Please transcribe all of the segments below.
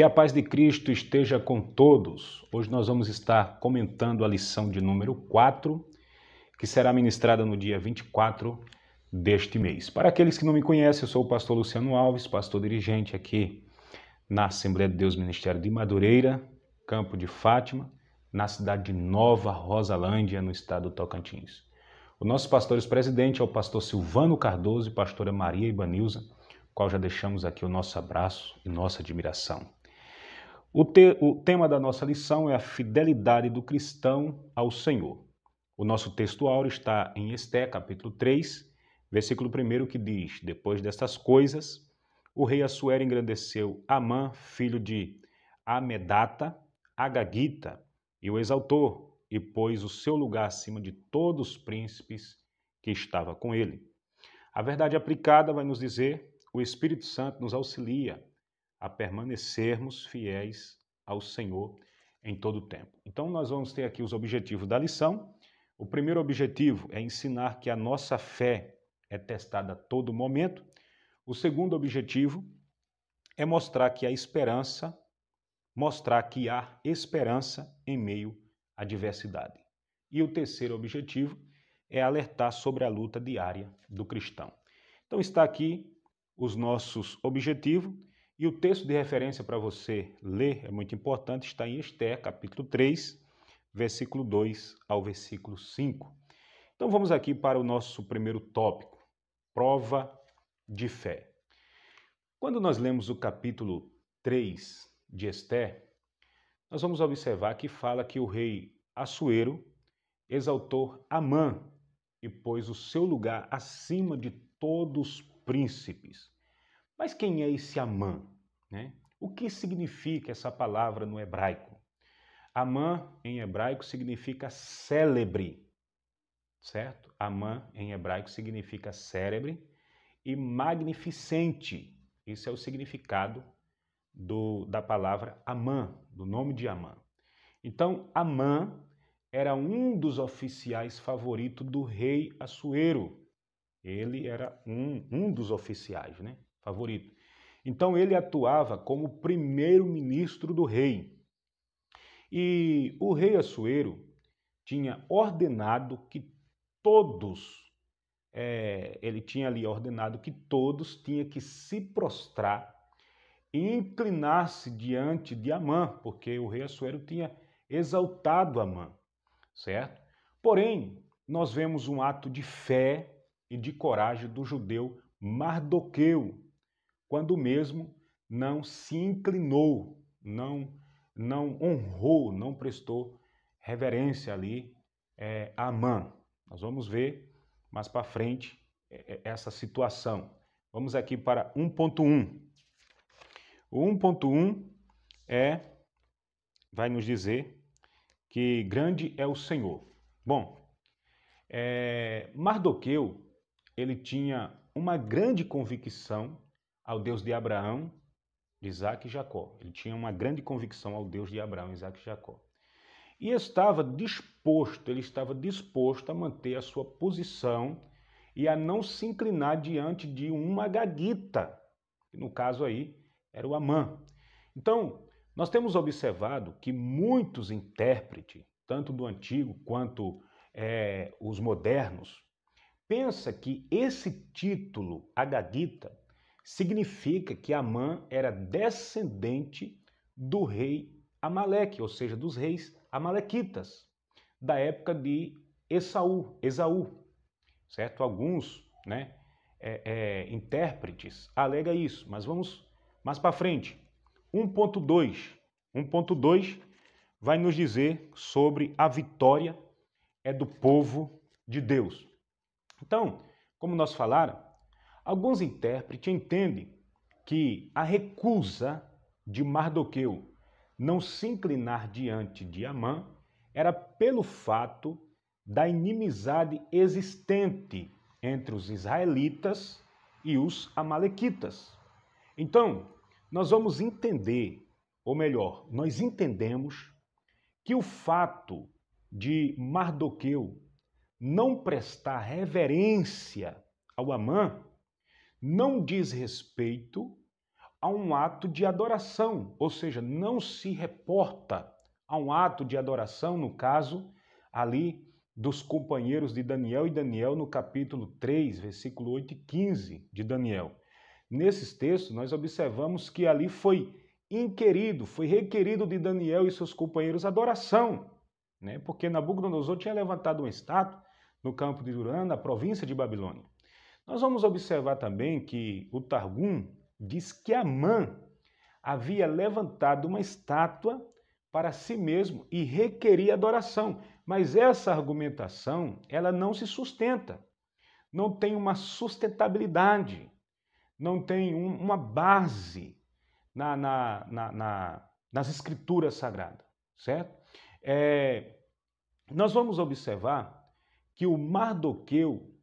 Que a paz de Cristo esteja com todos. Hoje nós vamos estar comentando a lição de número 4, que será ministrada no dia 24 deste mês. Para aqueles que não me conhecem, eu sou o pastor Luciano Alves, pastor dirigente aqui na Assembleia de Deus Ministério de Madureira, Campo de Fátima, na cidade de Nova Rosalândia, no estado do Tocantins. O nosso pastor-presidente é o pastor Silvano Cardoso e pastora Maria Ibanilza, qual já deixamos aqui o nosso abraço e nossa admiração. O tema da nossa lição é a fidelidade do cristão ao Senhor. O nosso texto áureo está em Esté, capítulo 3, versículo 1, que diz: Depois destas coisas, o rei Assuero engrandeceu Amã, filho de Amedata, Agagita, e o exaltou, e pôs o seu lugar acima de todos os príncipes que estava com ele. A verdade aplicada vai nos dizer: o Espírito Santo nos auxilia a permanecermos fiéis ao Senhor em todo o tempo. Então nós vamos ter aqui os objetivos da lição. O primeiro objetivo é ensinar que a nossa fé é testada a todo momento. O segundo objetivo é mostrar que há esperança em meio à adversidade. E o terceiro objetivo é alertar sobre a luta diária do cristão. Então está aqui os nossos objetivos. E o texto de referência para você ler é muito importante, está em Esté, capítulo 3, versículo 2 ao versículo 5. Então vamos aqui para o nosso primeiro tópico, prova de fé. Quando nós lemos o capítulo 3 de Esté, nós vamos observar que fala que o rei Assuero exaltou Amã e pôs o seu lugar acima de todos os príncipes. Mas quem é esse Amã? O que significa essa palavra no hebraico? Amã, em hebraico, significa célebre, certo? Amã, em hebraico, significa célebre e magnificente. Esse é o significado da palavra Amã, do nome de Amã. Então, Amã era um dos oficiais favoritos do rei Assuero. Ele era um dos oficiais, favorito. Então ele atuava como primeiro-ministro do rei. E o rei Assuero tinha ordenado que todos, tinham que se prostrar e inclinar-se diante de Amã, porque o rei Assuero tinha exaltado Amã, certo? Porém, nós vemos um ato de fé e de coragem do judeu Mardoqueu, quando mesmo não se inclinou, não honrou, não prestou reverência ali a Amã. Nós vamos ver mais para frente essa situação. Vamos aqui para 1.1. O 1.1 vai nos dizer que grande é o Senhor. Bom, Mardoqueu, ele tinha uma grande convicção ao Deus de Abraão, de Isaac e Jacó. Ele tinha uma grande convicção ao Deus de Abraão, Isaac e Jacó. E ele estava disposto a manter a sua posição e a não se inclinar diante de uma Agagita, que no caso aí era o Amã. Então, nós temos observado que muitos intérpretes, tanto do antigo quanto os modernos, pensam que esse título, Agagita, significa que Amã era descendente do rei Amaleque, ou seja, dos reis amalequitas, da época de Esaú, certo? Alguns intérpretes alegam isso, mas vamos mais para frente. 1.2 vai nos dizer sobre a vitória do povo de Deus. Então, como nós falamos, alguns intérpretes entendem que a recusa de Mardoqueu não se inclinar diante de Amã era pelo fato da inimizade existente entre os israelitas e os amalequitas. Então, nós vamos entender, ou melhor, nós entendemos que o fato de Mardoqueu não prestar reverência ao Amã não diz respeito a um ato de adoração, ou seja, não se reporta a um ato de adoração, no caso ali dos companheiros de Daniel e Daniel no capítulo 3, versículo 8 e 15 de Daniel. Nesses textos, nós observamos que ali foi requerido de Daniel e seus companheiros adoração, né? Porque Nabucodonosor tinha levantado uma estátua no campo de Dura, na província de Babilônia. Nós vamos observar também que o Targum diz que Amã havia levantado uma estátua para si mesmo e requeria adoração. Mas essa argumentação, ela não se sustenta, não tem uma sustentabilidade, não tem uma base nas escrituras sagradas, certo? Nós vamos observar que o Mardoqueu,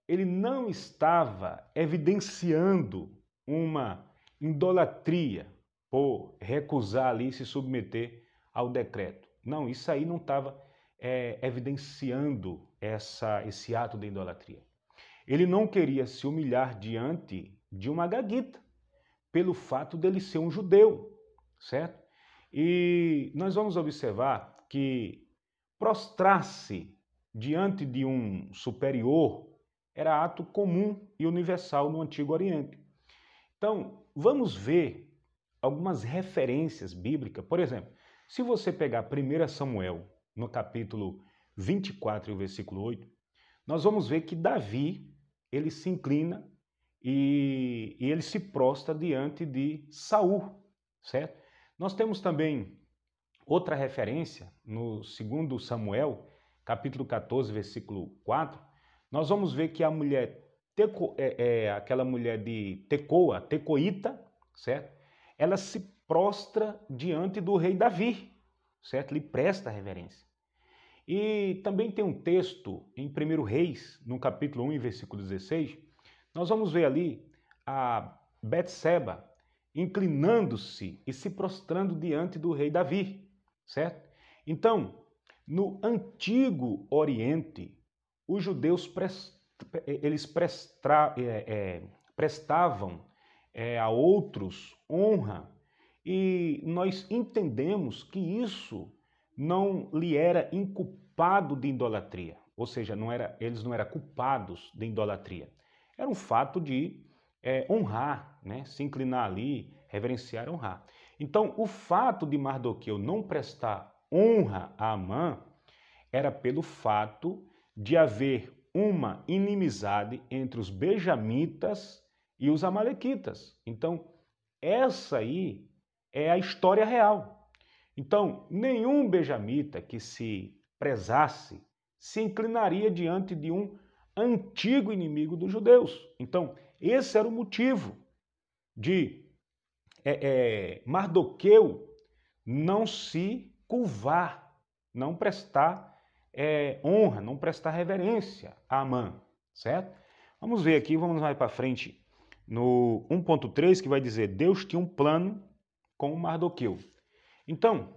ele não estava evidenciando uma idolatria por recusar ali se submeter ao decreto. Não, isso aí não estava evidenciando esse ato de idolatria. Ele não queria se humilhar diante de uma gaguita, pelo fato dele ser um judeu, certo? E nós vamos observar que prostrar-se diante de um superior era ato comum e universal no Antigo Oriente. Então, vamos ver algumas referências bíblicas. Por exemplo, se você pegar 1 Samuel, no capítulo 24, versículo 8, nós vamos ver que Davi, ele se inclina e ele se prostra diante de Saul, certo? Nós temos também outra referência no 2 Samuel, capítulo 14, versículo 4, nós vamos ver que a mulher, aquela mulher de Tecoa, Tecoíta, certo? Ela se prostra diante do rei Davi, certo? Lhe presta reverência. E também tem um texto em 1 Reis, no capítulo 1, versículo 16, nós vamos ver ali a Betseba inclinando-se e se prostrando diante do rei Davi, certo? Então, no Antigo Oriente, os judeus prestavam a outros honra e nós entendemos que isso não lhe era inculpado de idolatria, ou seja, eles não eram culpados de idolatria. Era um fato de honrar, né? Se inclinar ali, reverenciar, honrar. Então, o fato de Mardoqueu não prestar honra a Amã era pelo fato de haver uma inimizade entre os benjamitas e os amalequitas. Então, essa aí é a história real. Então, nenhum benjamita que se prezasse se inclinaria diante de um antigo inimigo dos judeus. Então, esse era o motivo de Mardoqueu não se curvar, não prestar honra, não prestar reverência a Amã, certo? Vamos ver aqui, vamos mais para frente no 1.3, que vai dizer: Deus tinha um plano com Mardoqueu. Então,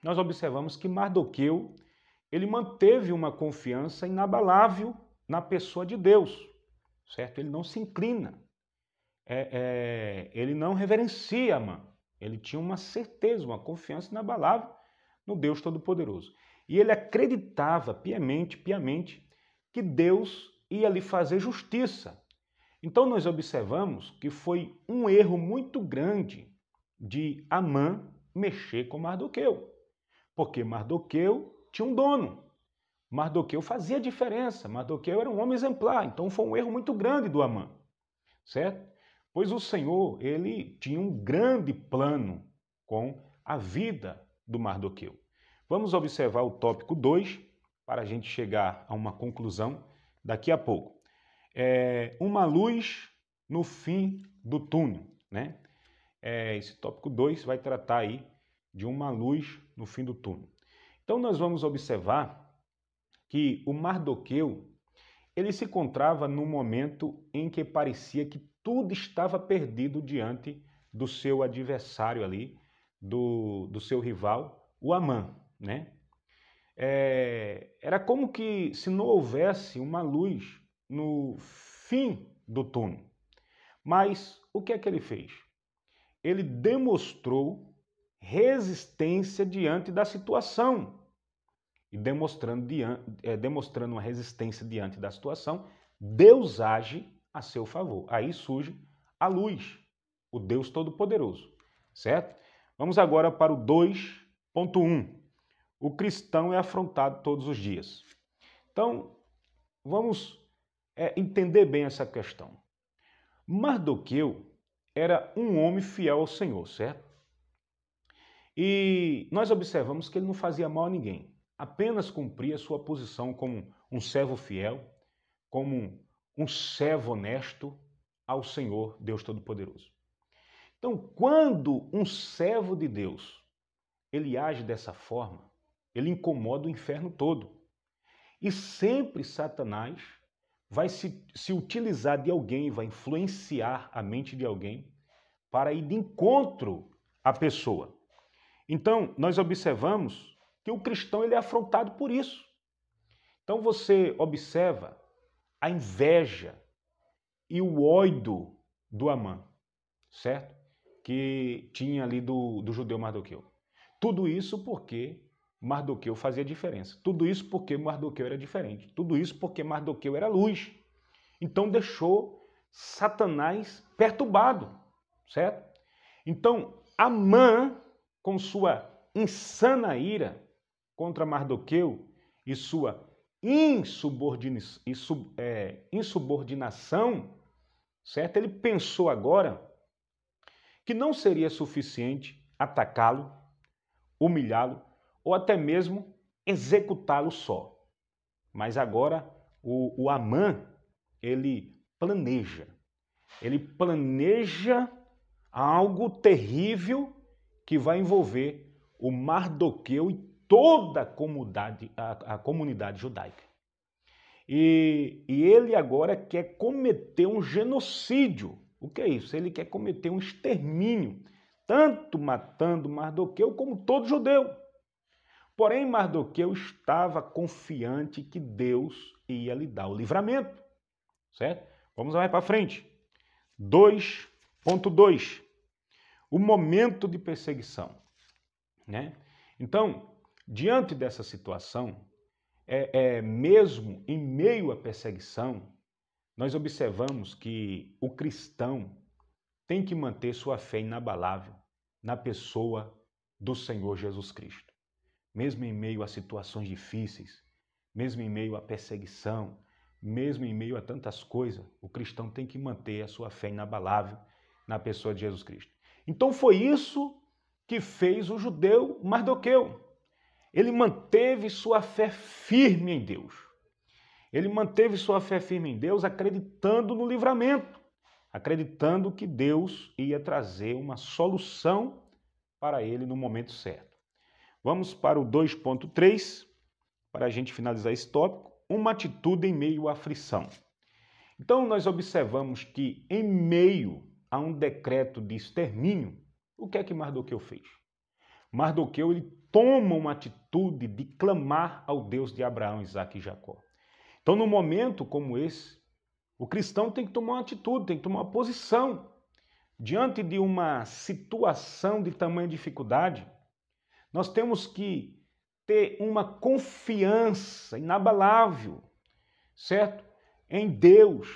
nós observamos que Mardoqueu, ele manteve uma confiança inabalável na pessoa de Deus, certo? Ele não se inclina, ele não reverencia Amã, ele tinha uma certeza, uma confiança inabalável no Deus Todo-Poderoso. E ele acreditava piamente que Deus ia lhe fazer justiça. Então nós observamos que foi um erro muito grande de Amã mexer com Mardoqueu, porque Mardoqueu tinha um dono. Mardoqueu fazia diferença, Mardoqueu era um homem exemplar, então foi um erro muito grande do Amã, certo? Pois o Senhor, ele tinha um grande plano com a vida do Mardoqueu. Vamos observar o tópico 2 para a gente chegar a uma conclusão daqui a pouco. Uma luz no fim do túnel, né? Esse tópico 2 vai tratar aí de uma luz no fim do túnel. Então nós vamos observar que o Mardoqueu, ele se encontrava num momento em que parecia que tudo estava perdido diante do seu adversário ali, do seu rival, o Amã, né? Era como que se não houvesse uma luz no fim do túnel. Mas o que é que ele fez? ele demonstrou resistência diante da situação. E demonstrando uma resistência diante da situação, Deus age a seu favor. Aí surge a luz, o Deus Todo-Poderoso, certo? Vamos agora para o 2.1. O cristão é afrontado todos os dias. Então, vamos entender bem essa questão. Mardoqueu era um homem fiel ao Senhor, certo? E nós observamos que ele não fazia mal a ninguém, apenas cumpria sua posição como um servo fiel, como um servo honesto ao Senhor, Deus Todo-Poderoso. Então, quando um servo de Deus, ele age dessa forma, ele incomoda o inferno todo. E sempre Satanás vai se utilizar de alguém, vai influenciar a mente de alguém para ir de encontro à pessoa. Então, nós observamos que o cristão ele é afrontado por isso. Então, você observa a inveja e o ódio do Amã, certo? Que tinha ali do judeu Mardoqueu. Tudo isso porque Mardoqueu fazia diferença. Tudo isso porque Mardoqueu era diferente. Tudo isso porque Mardoqueu era luz. Então deixou Satanás perturbado, certo? Então Amã, com sua insana ira contra Mardoqueu e sua insubordinação, certo? Ele pensou agora que não seria suficiente atacá-lo, humilhá-lo ou até mesmo executá-lo só. Mas agora o Amã, ele planeja algo terrível que vai envolver o Mardoqueu e toda a comunidade judaica. E ele agora quer cometer um genocídio. O que é isso? Ele quer cometer um extermínio, tanto matando Mardoqueu como todo judeu. Porém, Mardoqueu estava confiante que Deus ia lhe dar o livramento, certo? Vamos mais para frente. 2.2. O momento de perseguição, né? Então, diante dessa situação, mesmo em meio à perseguição, nós observamos que o cristão tem que manter sua fé inabalável na pessoa do Senhor Jesus Cristo. Mesmo em meio a situações difíceis, mesmo em meio à perseguição, mesmo em meio a tantas coisas, o cristão tem que manter a sua fé inabalável na pessoa de Jesus Cristo. Então foi isso que fez o judeu Mardoqueu. Ele manteve sua fé firme em Deus. Ele manteve sua fé firme em Deus, acreditando no livramento, acreditando que Deus ia trazer uma solução para ele no momento certo. Vamos para o 2.3, para a gente finalizar esse tópico, uma atitude em meio à aflição. Então, nós observamos que em meio a um decreto de extermínio, o que é que Mardoqueu fez? Mardoqueu ele toma uma atitude de clamar ao Deus de Abraão, Isaque e Jacó. Então, num momento como esse, o cristão tem que tomar uma atitude, tem que tomar uma posição. Diante de uma situação de tamanha dificuldade, nós temos que ter uma confiança inabalável, certo? Em Deus.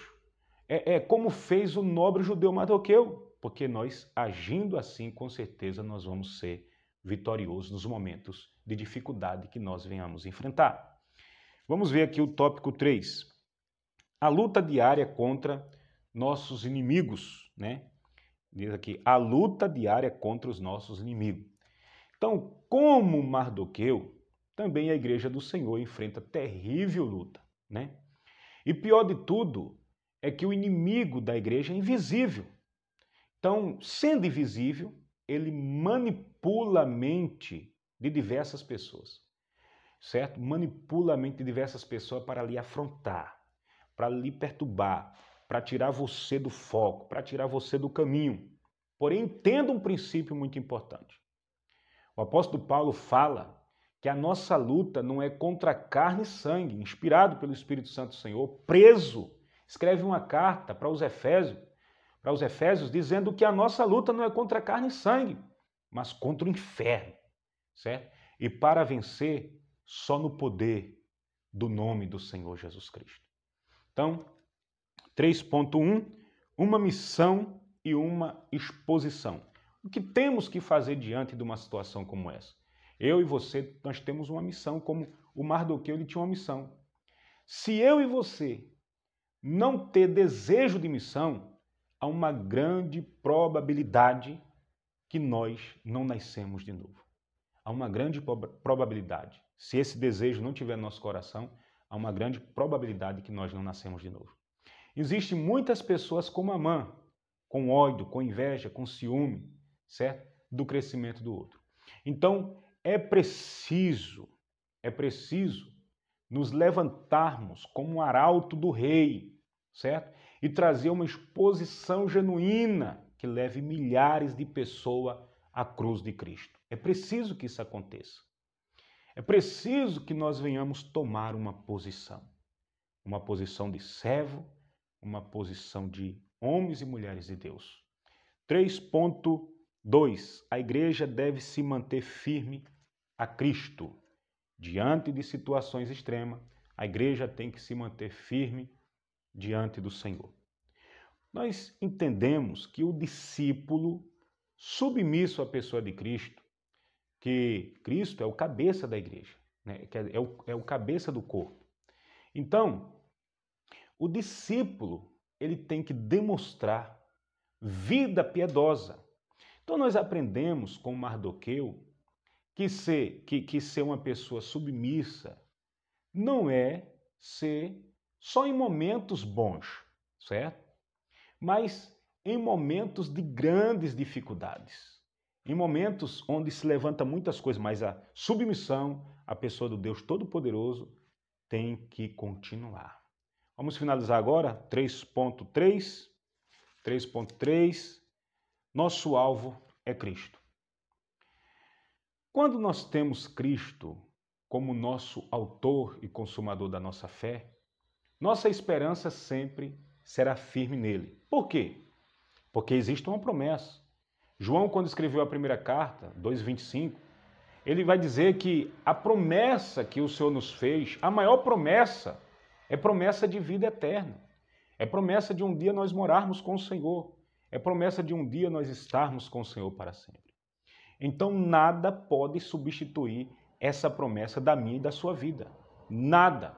Como fez o nobre judeu Mardoqueu, porque nós, agindo assim, com certeza, nós vamos ser vitoriosos nos momentos de dificuldade que nós venhamos enfrentar. Vamos ver aqui o tópico 3. A luta diária contra nossos inimigos, né? Diz aqui, a luta diária contra os nossos inimigos. Então, como Mardoqueu, também a igreja do Senhor enfrenta terrível luta, né? E pior de tudo é que o inimigo da igreja é invisível. Então, sendo invisível, ele manipula a mente de diversas pessoas, certo? Manipula a mente de diversas pessoas para lhe afrontar, para lhe perturbar, para tirar você do foco, para tirar você do caminho. Porém, entenda um princípio muito importante. O apóstolo Paulo fala que a nossa luta não é contra carne e sangue, inspirado pelo Espírito Santo do Senhor, preso, escreve uma carta para os Efésios, para os Efésios, dizendo que a nossa luta não é contra carne e sangue, mas contra o inferno, certo? E para vencer, só no poder do nome do Senhor Jesus Cristo. Então, 3.1, uma missão e uma exposição. O que temos que fazer diante de uma situação como essa? Eu e você, nós temos uma missão, como o Mardoqueu ele tinha uma missão. Se eu e você não ter desejo de missão, há uma grande probabilidade que nós não nascemos de novo. Há uma grande probabilidade. Se esse desejo não tiver no nosso coração, há uma grande probabilidade que nós não nascemos de novo. Existem muitas pessoas como Amã, com ódio, com inveja, com ciúme, certo? Do crescimento do outro. Então, é preciso nos levantarmos como um arauto do rei, certo? E trazer uma exposição genuína que leve milhares de pessoas à cruz de Cristo. É preciso que isso aconteça. É preciso que nós venhamos tomar uma posição de servo, uma posição de homens e mulheres de Deus. 3.2. A igreja deve se manter firme a Cristo. Diante de situações extremas, a igreja tem que se manter firme diante do Senhor. Nós entendemos que o discípulo submisso à pessoa de Cristo, que Cristo é o cabeça da igreja, né? É o cabeça do corpo. Então, o discípulo ele tem que demonstrar vida piedosa. Então nós aprendemos com Mardoqueu que ser uma pessoa submissa não é ser só em momentos bons, certo? Mas em momentos de grandes dificuldades, em momentos onde se levanta muitas coisas, mas a submissão à pessoa do Deus Todo-Poderoso tem que continuar. Vamos finalizar agora, 3.3. 3.3. Nosso alvo é Cristo. Quando nós temos Cristo como nosso autor e consumador da nossa fé, nossa esperança sempre será firme nele. Por quê? Porque existe uma promessa. João, quando escreveu a primeira carta, 2,25, ele vai dizer que a promessa que o Senhor nos fez, a maior promessa, é promessa de vida eterna. É promessa de um dia nós morarmos com o Senhor. É promessa de um dia nós estarmos com o Senhor para sempre. Então nada pode substituir essa promessa da minha e da sua vida. Nada.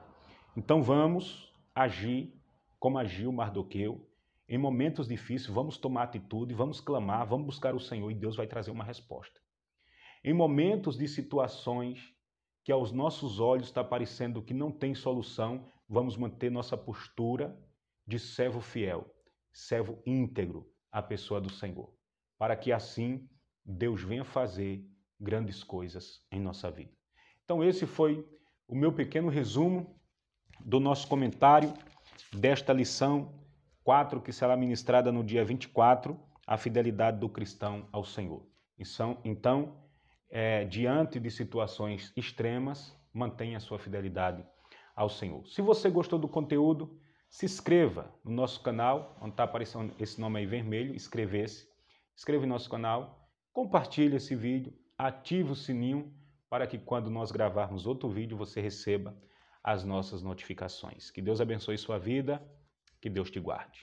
Então vamos agir como agiu Mardoqueu. Em momentos difíceis, vamos tomar atitude, vamos clamar, vamos buscar o Senhor e Deus vai trazer uma resposta. Em momentos de situações que aos nossos olhos está parecendo que não tem solução, vamos manter nossa postura de servo fiel, servo íntegro à pessoa do Senhor, para que assim Deus venha fazer grandes coisas em nossa vida. Então esse foi o meu pequeno resumo do nosso comentário desta lição 4, que será ministrada no dia 24, a fidelidade do cristão ao Senhor. Então, diante de situações extremas, mantenha a sua fidelidade ao Senhor. Se você gostou do conteúdo, se inscreva no nosso canal, onde está aparecendo esse nome aí vermelho, inscreva-se. Inscreva no nosso canal, compartilhe esse vídeo, ative o sininho para que quando nós gravarmos outro vídeo você receba as nossas notificações. Que Deus abençoe sua vida, que Deus te guarde.